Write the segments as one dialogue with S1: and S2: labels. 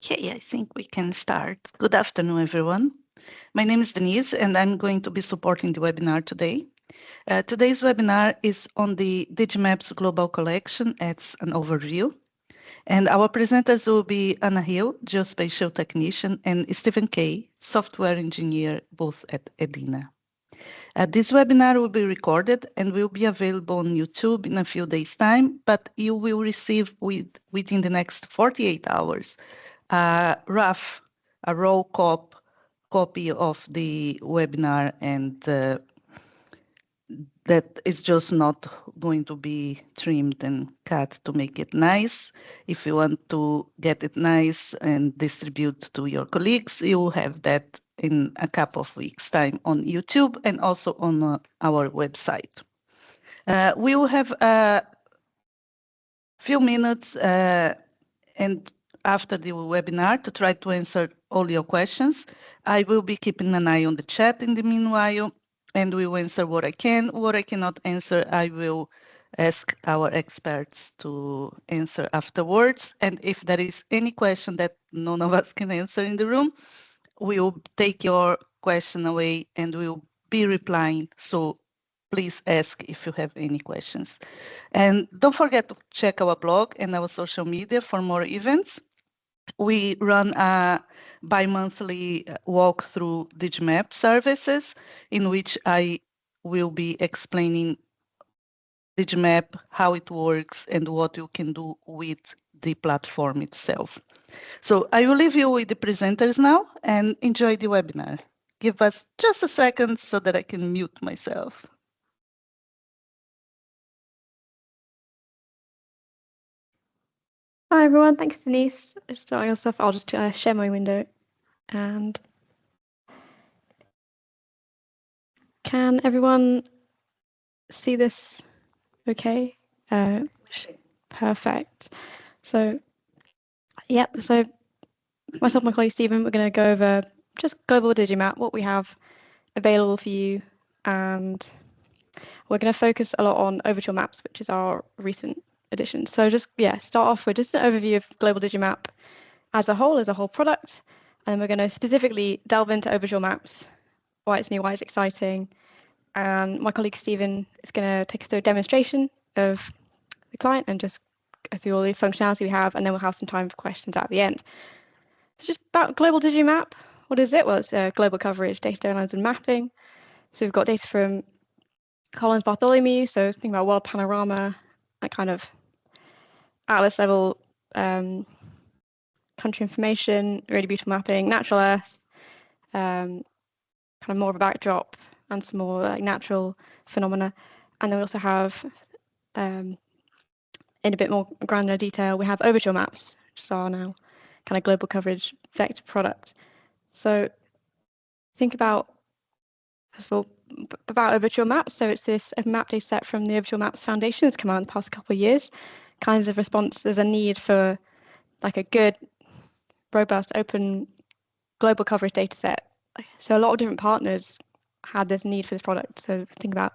S1: Okay, I think we can start. Good afternoon, everyone. My name is Denise, and I'm going to be supporting the webinar today. Today's webinar is on the Digimap's global collection as an overview. And our presenters will be Anna Hill, geospatial technician, and Stephen Kay, software engineer, both at Edina. This webinar will be recorded and will be available on YouTube in a few days' time, but you will receive within the next 48 hours a raw copy of the webinar, and that is just not going to be trimmed and cut to make it nice. If you want to get it nice and distribute to your colleagues, you will have that in a couple of weeks' time on YouTube and also on our website. We will have a few minutes and after the webinar to try to answer all your questions. I will be keeping an eye on the chat in the meanwhile, and we will answer what I can. What I cannot answer, I will ask our experts to answer afterwards. And if there is any question that none of us can answer in the room, we will take your question away and we will be replying. So please ask if you have any questions. And don't forget to check our blog and our social media for more events. We run a bi-monthly walk through Digimap services in which I will be explaining Digimap, how it works, and what you can do with the platform itself. So I will leave you with the presenters now and enjoy the webinar. Give us just a second so that I can mute myself.
S2: Hi everyone, thanks Denise. Starting us off, I'll just share my window. And can everyone see this okay? Perfect. So, yep, so myself and my colleague Stephen, we're going to go over just global Digimap, what we have available for you, and we're going to focus a lot on Overture Maps, which is our recent addition. So just, start off with just an overview of global Digimap as a whole product, and we're going to specifically delve into Overture Maps, why it's new, why it's exciting. And my colleague Stephen is going to take us through a demonstration of the client and just go through all the functionality we have, and then we'll have some time for questions at the end. So just about global Digimap, what is it? Well, it's global coverage, data analysis and mapping. So we've got data from Collins Bartholomew, so think about world panorama, that kind of atlas level country information, really beautiful mapping, natural earth, kind of more of a backdrop, and some more like natural phenomena. And then we also have, in a bit more granular detail, we have Overture Maps, which is our now kind of global coverage vector product. So think about, first of all, about Overture Maps. So it's this map data set from the Overture Maps Foundation. It's come out in the past couple of years. Kinds of response, there's a need for like a good, robust, open, global coverage data set. So a lot of different partners had this need for this product. So think about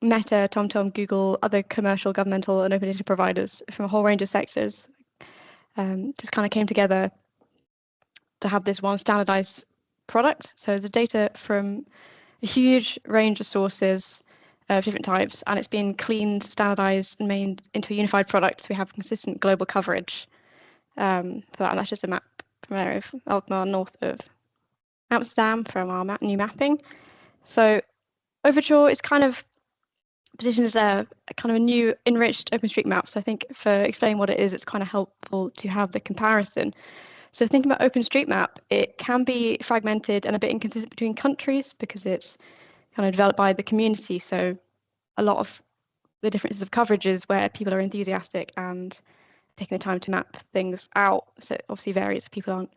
S2: Meta, TomTom, Google, other commercial, governmental, and open data providers from a whole range of sectors just kind of came together to have this one standardized product. So the data from a huge range of sources of different types, and it's been cleaned, standardized, and made into a unified product. So we have consistent global coverage for that. And that's just a map from an area of Alkmaar, north of Amsterdam, from our new mapping. So Overture is kind of positioned as a kind of a new enriched OpenStreetMap. So I think for explaining what it is, it's kind of helpful to have the comparison. So thinking about OpenStreetMap, it can be fragmented and a bit inconsistent between countries because it's kind of developed by the community. So a lot of the differences of coverages where people are enthusiastic and taking the time to map things out. So it obviously varies if people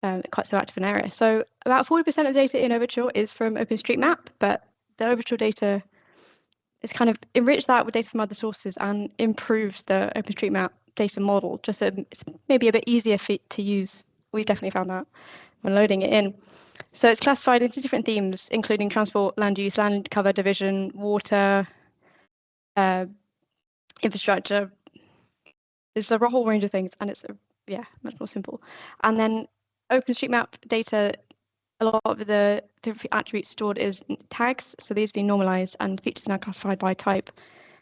S2: aren't quite so active in an area. So about 40% of the data in Overture is from OpenStreetMap, but the Overture data is kind of enriched that with data from other sources and improves the OpenStreetMap data model, just so it's maybe a bit easier to use. We've definitely found that when loading it in. So it's classified into different themes, including transport, land use, land cover, division, water, infrastructure. There's a whole range of things, and it's yeah, much more simple. And then OpenStreetMap data, a lot of the attributes stored is tags. So these being normalized and features now classified by type,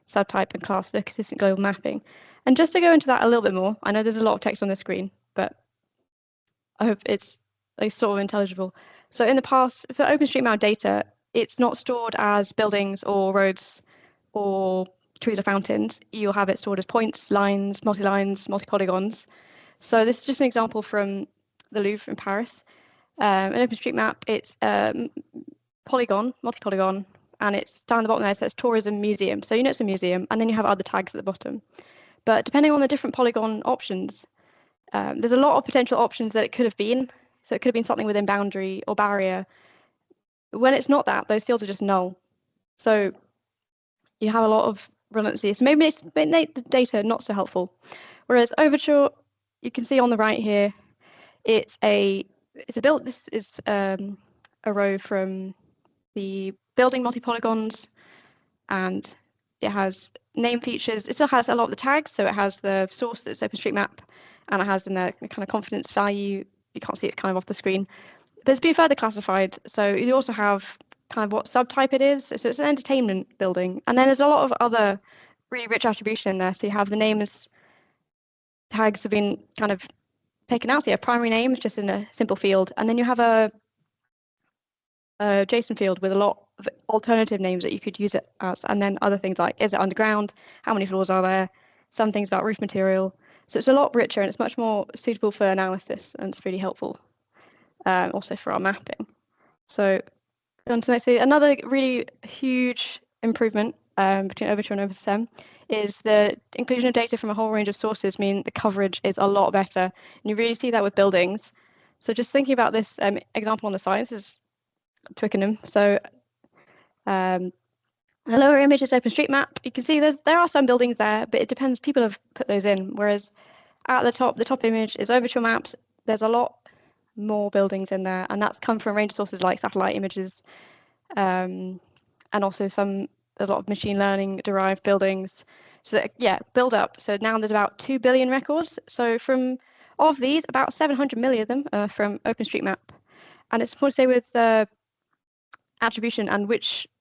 S2: subtype, and class for consistent global mapping. And just to go into that a little bit more, I know there's a lot of text on the screen, but I hope it's like sort of intelligible. So in the past, for OpenStreetMap data, it's not stored as buildings or roads or trees or fountains. You'll have it stored as points, lines, multi-lines, multi-polygons. So this is just an example from the Louvre in Paris. In OpenStreetMap, it's polygon, multi-polygon, and it's down the bottom there, it says tourism museum. So you know it's a museum, and then you have other tags at the bottom. But depending on the different polygon options, there's a lot of potential options that it could have been. So it could have been something within boundary or barrier. When it's not that, those fields are just null. So you have a lot of redundancy. So maybe it's make the data not so helpful. Whereas Overture, you can see on the right here, it's a build. This is a row from the building multi-polygons, and it has name features. It still has a lot of the tags, so it has the source that's OpenStreetMap, and it has in the kind of confidence value. You can't see it's kind of off the screen, but it's been further classified. So you also have kind of what subtype it is. So it's an entertainment building, and then there's a lot of other really rich attribution in there. So you have the names tags have been kind of taken out. So you have primary names just in a simple field, and then you have a JSON field with a lot of alternative names that you could use it as, and then other things like, is it underground? How many floors are there? Some things about roof material. So it's a lot richer and it's much more suitable for analysis, and it's really helpful also for our mapping. So on to the next, another really huge improvement between Overture and OpenStreetMap is the inclusion of data from a whole range of sources mean the coverage is a lot better. And you really see that with buildings. So just thinking about this example on the side, this is Twickenham. So the lower image is OpenStreetMap. You can see there are some buildings there, but it depends. People have put those in. Whereas at the top image is Overture Maps. There's a lot more buildings in there, and that's come from a range of sources like satellite images, and also a lot of machine learning derived buildings. So that, yeah, build up. So now there's about 2 billion records. So of these, about 700 million of them are from OpenStreetMap. And it's important to say with attribution and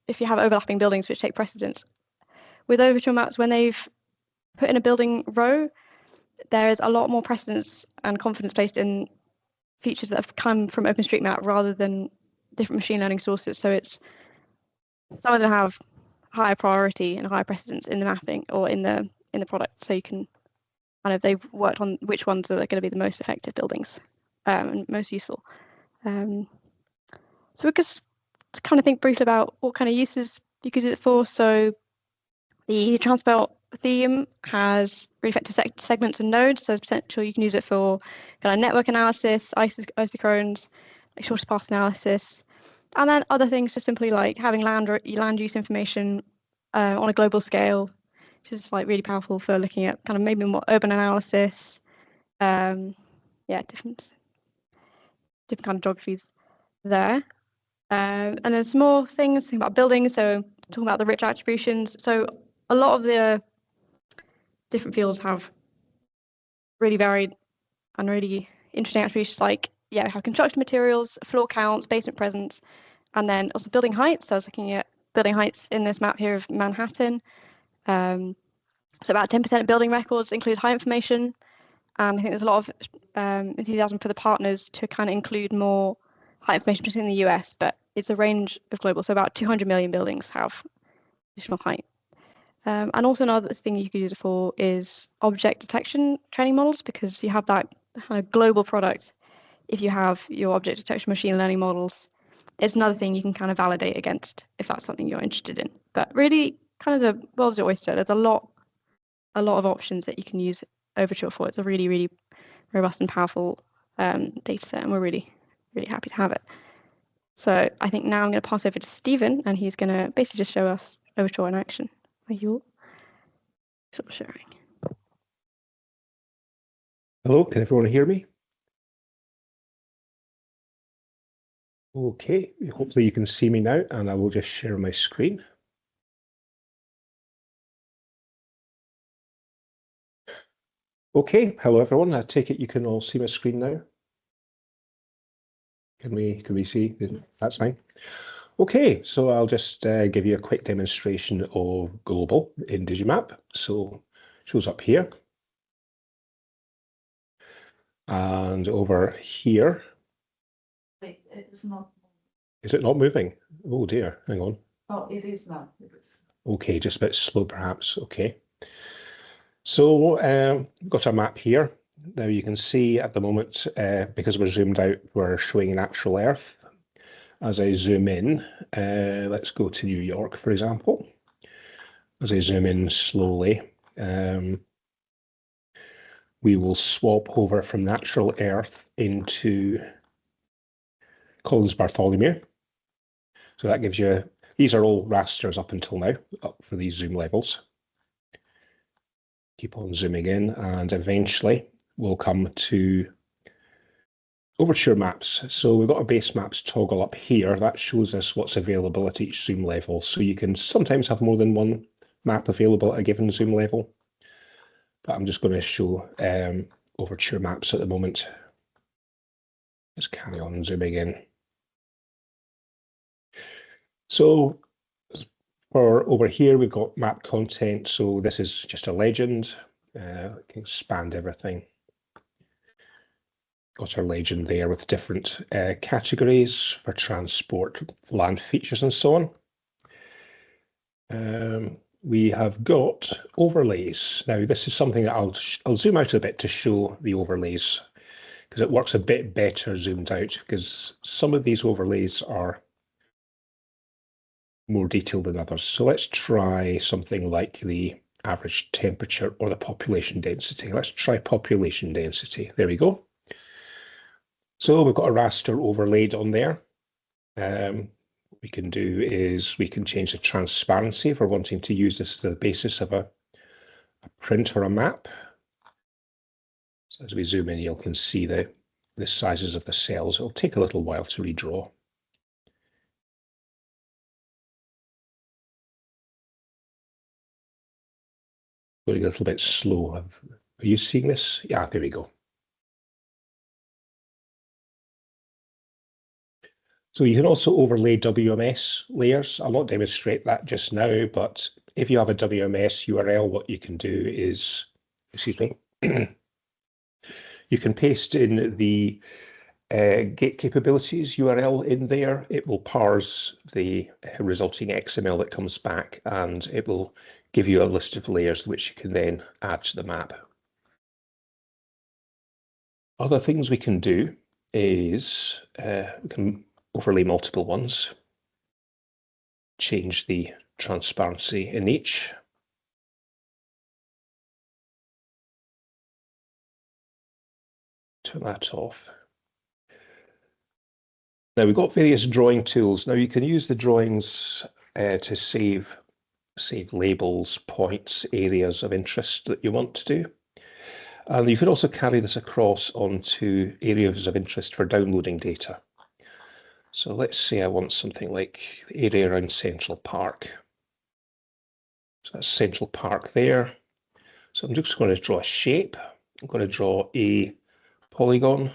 S2: if you have overlapping buildings which take precedence. With Overture Maps, when they've put in a building row, there is a lot more precedence and confidence placed in features that have come from OpenStreetMap rather than different machine learning sources. So some of them have higher priority and higher precedence in the mapping or in the product. So you can they've worked on which ones are going to be the most effective buildings and most useful. So we could kind of think briefly about what kind of uses you could use it for. So the transport theme has really effective segments and nodes. So there's potential you can use it for kind of network analysis, isochrones, like shortest path analysis, and then other things just simply like having land use information on a global scale, which is like really powerful for looking at kind of maybe more urban analysis. Different kind of geographies there. And there's more things, thinking about buildings, so talking about the rich attributions. So a lot of the different fields have really varied and really interesting attributes like, we have construction materials, floor counts, basement presence, and then also building heights. So I was looking at building heights in this map here of Manhattan. So about 10% of building records include height information. And I think there's a lot of enthusiasm for the partners to kind of include more height information, particularly in the US, but it's a range of global. So about 200 million buildings have additional height. And also another thing you could use it for is object detection training models, because you have that kind of global product. If you have your object detection machine learning models, it's another thing you can kind of validate against if that's something you're interested in. But really, kind of the world's your oyster. There's a lot of options that you can use Overture for. It's a really, really robust and powerful data set, and we're really, really happy to have it. So I think now I'm going to pass over to Stephen, and he's going to basically just show us Overture in action. Are you all sort of sharing?
S3: Hello, can everyone hear me? Okay, hopefully you can see me now, and I will just share my screen. Okay, hello everyone. I take it you can all see my screen now. Can we see? That's fine. Okay, so I'll just give you a quick demonstration of global in Digimap. So it shows up here. And over here.
S1: Wait, it is not.
S3: Is it not moving? Oh dear, hang on.
S1: Oh, it is now. It is.
S3: Okay, just a bit slow perhaps. Okay. So we've got our map here. Now you can see at the moment, because we're zoomed out, we're showing an actual Earth. As I zoom in, let's go to New York, for example. As I zoom in slowly, we will swap over from natural Earth into Collins Bartholomew. So that gives you, these are all rasters up until now, up for these zoom levels. Keep on zooming in, and eventually we'll come to Overture Maps. So we've got a base maps toggle up here. That shows us what's available at each zoom level. So you can sometimes have more than one map available at a given zoom level. But I'm just going to show Overture Maps at the moment. Just carry on zooming in. So for over here, we've got map content. So this is just a legend. I can expand everything. Got our legend there with different categories for transport, land features, and so on. We have got overlays. Now, this is something that I'll zoom out a bit to show the overlays, because it works a bit better zoomed out, because some of these overlays are more detailed than others. So let's try something like the average temperature or the population density. Let's try population density. There we go. So we've got a raster overlaid on there. What we can do is we can change the transparency if we're wanting to use this as the basis of a print or a map. So as we zoom in, you can see the sizes of the cells. It'll take a little while to redraw. Going a little bit slow. Are you seeing this? Yeah, there we go. So you can also overlay WMS layers. I'll not demonstrate that just now, but if you have a WMS URL, what you can do is, excuse me, you can paste in the gate capabilities URL in there. It will parse the resulting XML that comes back, and it will give you a list of layers which you can then add to the map. Other things we can do is we can overlay multiple ones, change the transparency in each. Turn that off. Now we've got various drawing tools. Now you can use the drawings to save labels, points, areas of interest that you want to do. And you could also carry this across onto areas of interest for downloading data. So let's say I want something like the area around Central Park. So that's Central Park there. So I'm just going to draw a shape. I'm going to draw a polygon.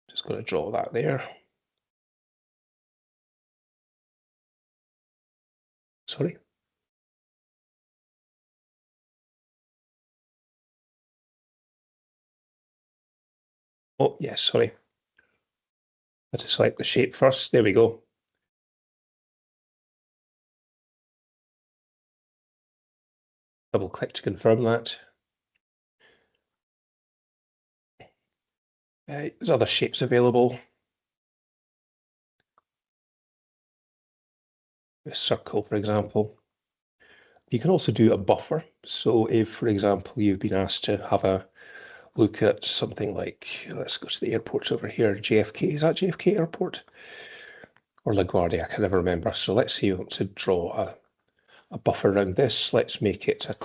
S3: Just going to draw that there. Sorry. Oh, yes, sorry. I have to select the shape first. There we go. Double click to confirm that. There's other shapes available. A circle, for example. You can also do a buffer. So if, for example, you've been asked to have a look at something like, let's go to the airports over here, JFK. Is that JFK Airport? Or LaGuardia, I can never remember. So let's say you want to draw a buffer around this. Let's make it a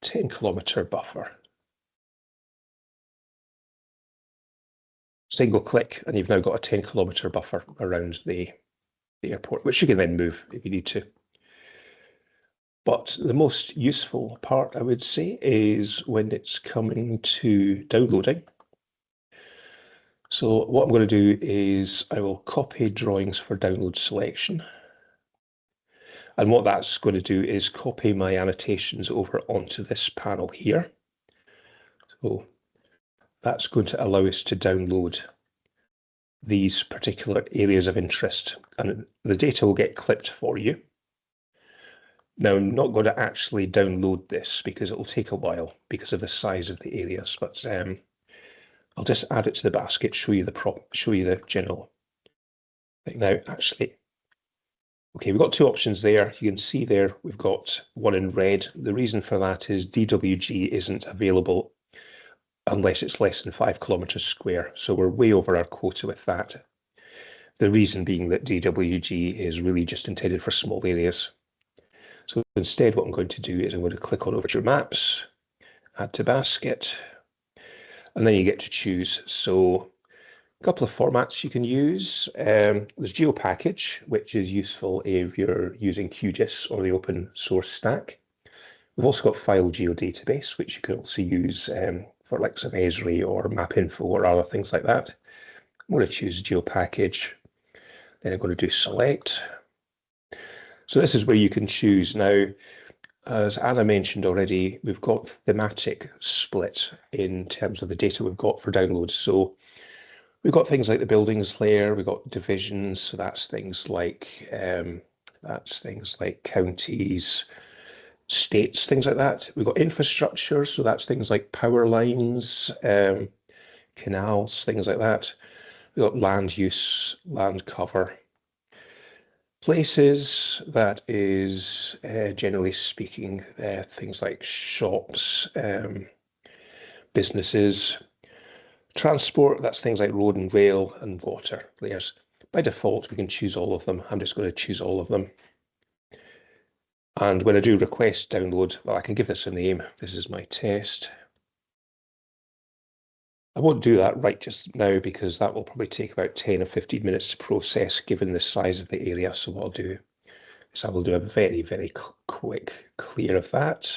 S3: 10-kilometer buffer. Single click, and you've now got a 10-kilometer buffer around the airport, which you can then move if you need to. But the most useful part, I would say, is when it's coming to downloading. So what I'm going to do is I will copy drawings for download selection. And what that's going to do is copy my annotations over onto this panel here. So that's going to allow us to download these particular areas of interest, and the data will get clipped for you. Now, I'm not going to actually download this because it will take a while because of the size of the areas, but I'll just add it to the basket, show you the general thing. Now, actually, okay, we've got two options there. You can see there we've got one in red. The reason for that is DWG isn't available unless it's less than 5 kilometers square. So we're way over our quota with that. The reason being that DWG is really just intended for small areas. So instead, what I'm going to do is I'm going to click on Overture Maps, add to basket, and then you get to choose. So a couple of formats you can use. There's GeoPackage, which is useful if you're using QGIS or the open source stack. We've also got File Geodatabase, which you can also use for likes of Esri or MapInfo or other things like that. I'm going to choose GeoPackage. Then I'm going to do Select. So this is where you can choose. Now, as Anna mentioned already, we've got thematic split in terms of the data we've got for download. So we've got things like the buildings layer, we've got divisions, so that's things like counties, states, things like that. We've got infrastructure, so that's things like power lines, canals, things like that. We've got land use, land cover. Places, that is, generally speaking, things like shops, businesses. Transport, that's things like road and rail and water layers. By default, we can choose all of them. I'm just going to choose all of them. And when I do request download, well, I can give this a name. This is my test. I won't do that right just now because that will probably take about 10 or 15 minutes to process given the size of the area. So what I'll do is I will do a very, very quick clear of that.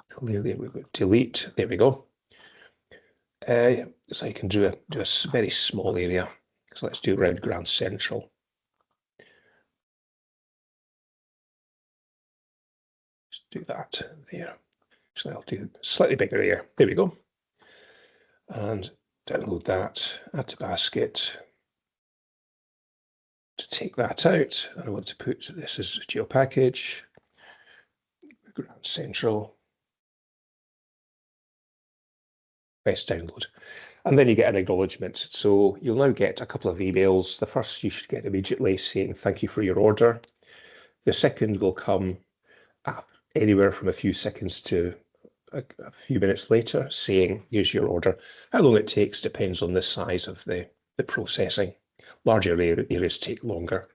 S3: Clearly we've got delete. There we go. So you can do a very small area. So let's do around Grand Central. Let's do that there. So I'll do slightly bigger here. There we go. And download that, add to basket. To take that out, I want to put this as a GeoPackage, Grand Central, press download. And then you get an acknowledgement. So you'll now get a couple of emails. The first you should get immediately saying thank you for your order. The second will come anywhere from a few seconds to a few minutes later saying here's your order. How long it takes depends on the size of the processing. Larger areas take longer.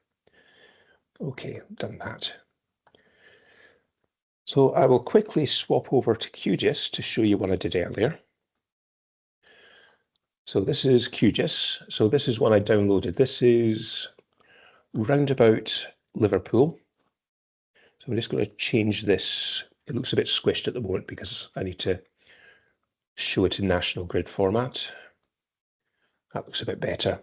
S3: Okay, done that. So I will quickly swap over to QGIS to show you what I did earlier. So this is QGIS. So this is one I downloaded. This is roundabout Liverpool. So I'm just going to change this. It looks a bit squished at the moment because I need to show it in national grid format. That looks a bit better.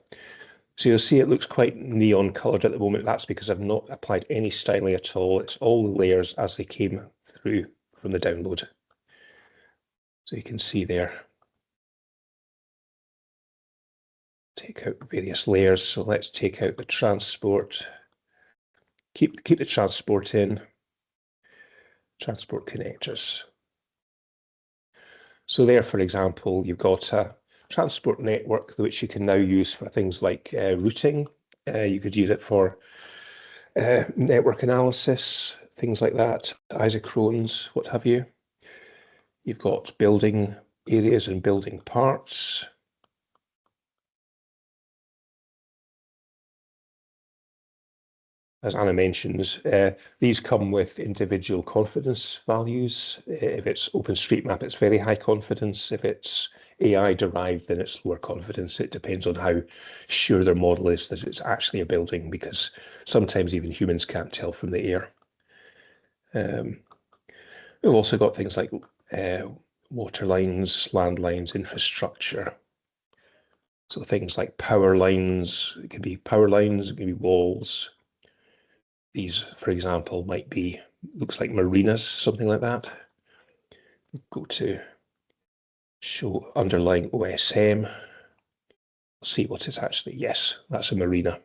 S3: So you'll see it looks quite neon coloured at the moment. That's because I've not applied any styling at all. It's all the layers as they came through from the download. So you can see there. Take out various layers. So let's take out the transport. Keep the transport in. Transport connectors. So there, for example, you've got a transport network which you can now use for things like routing. You could use it for network analysis, things like that, isochrones, what have you. You've got building areas and building parts. As Anna mentions, these come with individual confidence values. If it's OpenStreetMap, it's very high confidence. If it's AI derived, then it's lower confidence. It depends on how sure their model is that it's actually a building, because sometimes even humans can't tell from the air. We've also got things like water lines, land lines, infrastructure. So things like power lines, it can be power lines, it can be walls. These, for example, might be, looks like marinas, something like that. Go to show underlying OSM. See what it's actually, yes, that's a marina.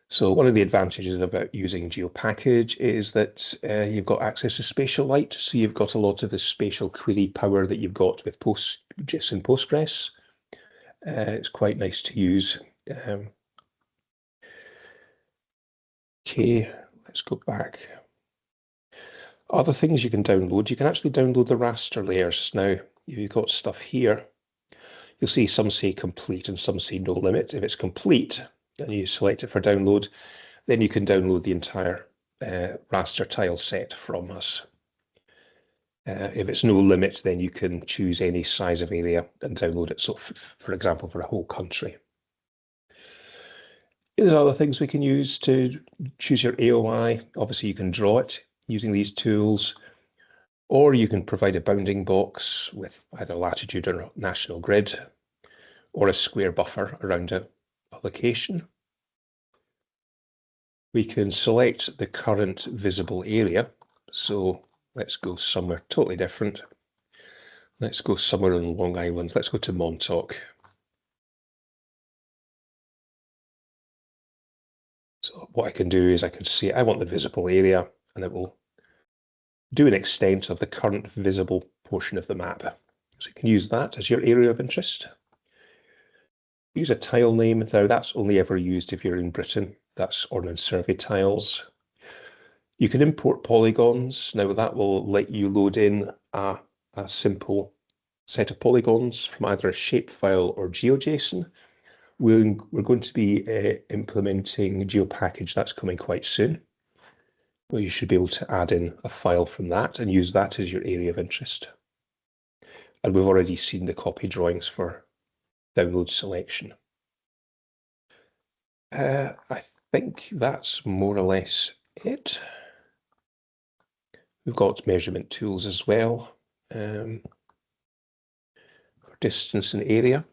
S3: So one of the advantages about using GeoPackage is that you've got access to spatial light. So you've got a lot of the spatial query power that you've got with PostGIS and Postgres. It's quite nice to use. Okay, let's go back. Other things you can download. You can actually download the raster layers. Now, you've got stuff here. You'll see some say complete and some say no limit. If it's complete and you select it for download, then you can download the entire raster tile set from us. If it's no limit, then you can choose any size of area and download it. So, for example, for a whole country. There's other things we can use to choose your AOI. Obviously, you can draw it using these tools, or you can provide a bounding box with either latitude or national grid, or a square buffer around a location. We can select the current visible area. So let's go somewhere totally different. Let's go somewhere on Long Island. Let's go to Montauk. So what I can do is I can say I want the visible area, and it will do an extent of the current visible portion of the map. So you can use that as your area of interest. Use a tile name. Now that's only ever used if you're in Britain. That's Ordnance Survey tiles. You can import polygons. Now that will let you load in a simple set of polygons from either a shapefile or GeoJSON. We're going to be implementing GeoPackage. That's coming quite soon. Well, you should be able to add in a file from that and use that as your area of interest. And we've already seen the copy drawings for download selection. I think that's more or less it. We've got measurement tools as well, for distance and area.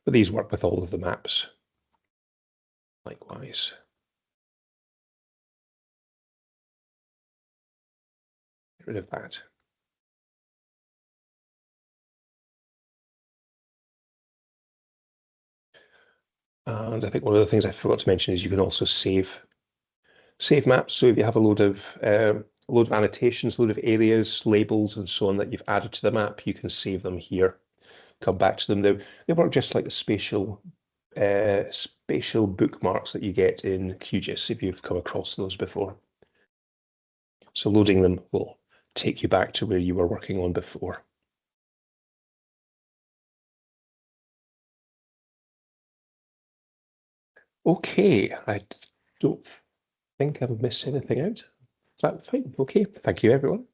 S3: But these work with all of the maps. Likewise. Get rid of that. And I think one of the things I forgot to mention is you can also save maps. So if you have a load of annotations, a load of areas, labels, and so on that you've added to the map, you can save them here. Come back to them. They work just like the spatial bookmarks that you get in QGIS, if you've come across those before. So loading them will take you back to where you were working on before. Okay, I don't think I've missed anything out. Is that fine? Okay, thank you everyone.